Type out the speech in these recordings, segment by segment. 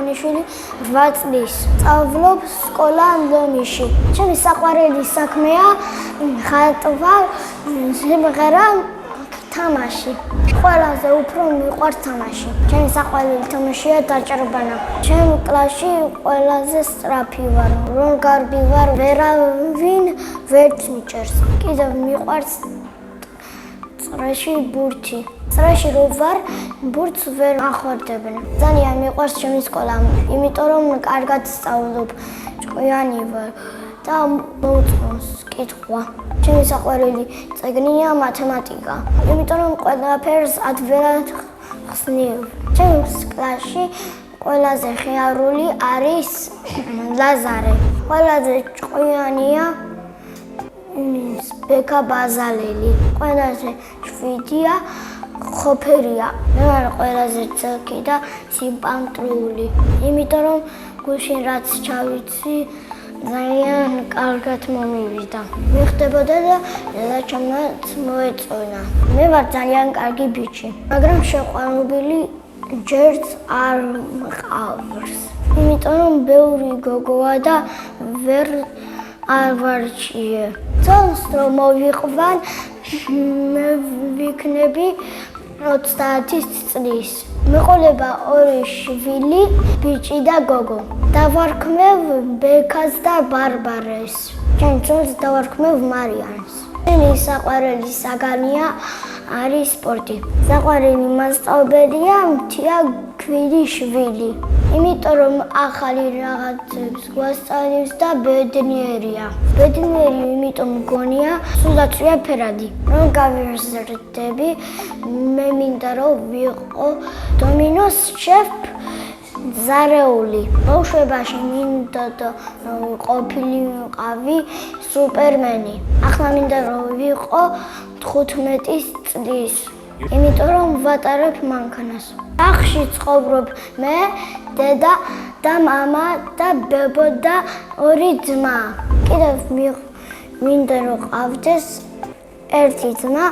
ივანიშვილი 8 წლის. სწავლობს სკოლა ლომიში. ჩემი საყვარელი საქმეა ხატვა, სიმღერა, თამაში. ყველაზე უფრო მიყვარს თამაში. ჩემი საყვარელი თამაშია დაჭერბანა. ჩემ კლასში ყველაზე სწრაფი ვარ. რომ გარბი ვარ, ვერავინ ვერ მიჭერს. კიდევ მიყვარს წრეში ბურთი. წრეში რო ვარ, ბურთს ვერ ახვარდებენ. ძალიან მიყვარს ჩემი სკოლა, იმიტომ რომ კარგად სწავლობ, ჭკვიანი ვარ და მოუწონს კითხვა. ჩემი საყვარელი წიგნია მათემატიკა, იმიტომ რომ ყველაფერს ადვილად ხსნივ. ჩემს კლასში ყველაზე ხიარული არის ლაზარე. ყველაზე ჭკვიანია ბექა ბაზალელი. ყველაზე შვიდია ხოფერია. მე ვარ ყველაზე ცალკე და სიმპატრიული. იმიტომ რომ გუშინ რაც ჩავიცი ძალიან კარგად მომივიდა. მიხდებოდა და ჩემაც მოეწონა. მე ვარ ძალიან კარგი ბიჭი, მაგრამ შეყვარებული ჯერც არ მყავს. იმიტომ რომ ბევრი გოგოა და ვერ არვარჩიე. წელს რომ მოვიყვან, მე ვიქნები 30 წლის. მეყოლება 2 შვილი, ბიჭი და გოგო. დავარქმევ ბექას და ბარბარეს. ჩემ ძმას დავარქმევ მარიანს. ჩემი საყვარელი საგანია არის სპორტი. საყვარელი მასწავლებელია მთია გვირიშვილი. იმიტომ რომ ახალი რაღაცებს გვასწავლებს და ბედნიერია. ბედნიერი იმიტომ მგონია, სულაც ვიაფერადი. რომ გავიზრდები, მე მინდა რომ ვიყო დომინოს შეფ ზარეული. ბავშვობაში მინდა და ყოფილიყავი სუპერმენი. ახლა მინდა რომ ვიყო 15 წლის. იმიტომ რომ ვატარებ მანქანას. სახლში ცხოვრობ მე, დედა და მამა და ბებო და 2 ძმა. კიდევ მინდა რომ ყავდეს 1 ძმა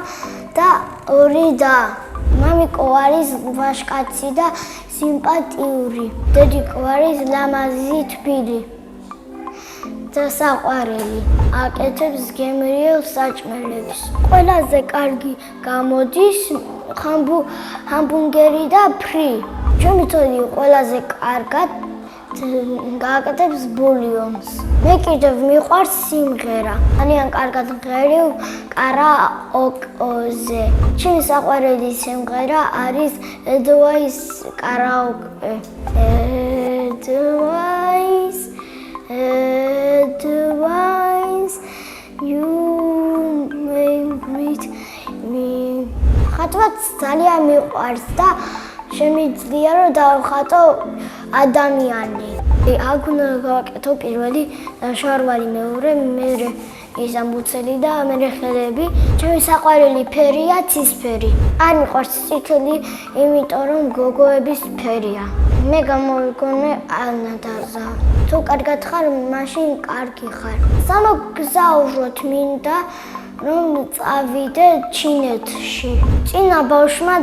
და 2 და. მამიკო არის ვაჟკაცი და სიმპათიური. დედიკო არის ლამაზი თბილი და საყვარელი. აკეთებს გემრიელ საჭმელებს. ყველაზე კარგი გამოდის ჰამბურგერი და ფრი. ჩემი ცოლი ყველაზე კარგად გააკეთებს ბულიონს. მე კიდევ მიყვარს სიმღერა. ძალიან კარგად მღერივ კარაოკეზე. ჩემი საყვარელი სიმღერა არის Edwise კარაოკე. Edwise, you make me. ხატვაც ძალიან მიყვარს და შემიძლია რომ დავხატო ადამიანი. აქ უნდა გავაკეთო პირველი შარვალი, მეორე, მერე ის ამბუცელი და მერე ხელები. ჩემი საყვარელი ფერია ცისფერი. არ მიყვარს წითელი, იმიტომ რომ გოგოების ფერია. მე გამოვიგონე ანადაზა. თუ კარგად ხარ, მაშინ კარგი ხარ. სამოგზაუროთ მინდა რომ წავიდე ჩინეთში. წინა ბავშვმა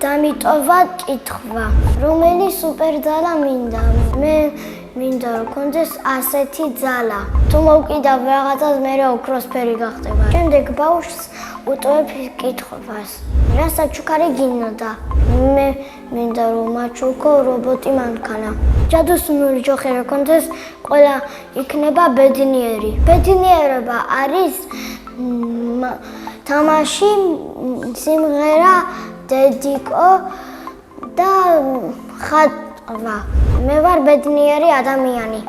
დამიტოვა კითხვა, რომელი სუპერძალა მინდა. მე მინდა რომ კონდეს ასეთი ძალა. თუ მოვკიდავ რაღაცას, მე ოქროსფერი გახდება. შემდეგ ბავშვს უტოვებ კითხვას. რა საჩუქარი გინდა? მე მინდა რომ მაჩუქო რობოტი მანქანა. ჯადოსნური ჯოხი რა კონდეს, ყველა იქნება ბედნიერი. ბედნიერება არის თამაში, სიმღერა, დედიკო და ხატვა. მე ვარ ბედნიერი ადამიანი.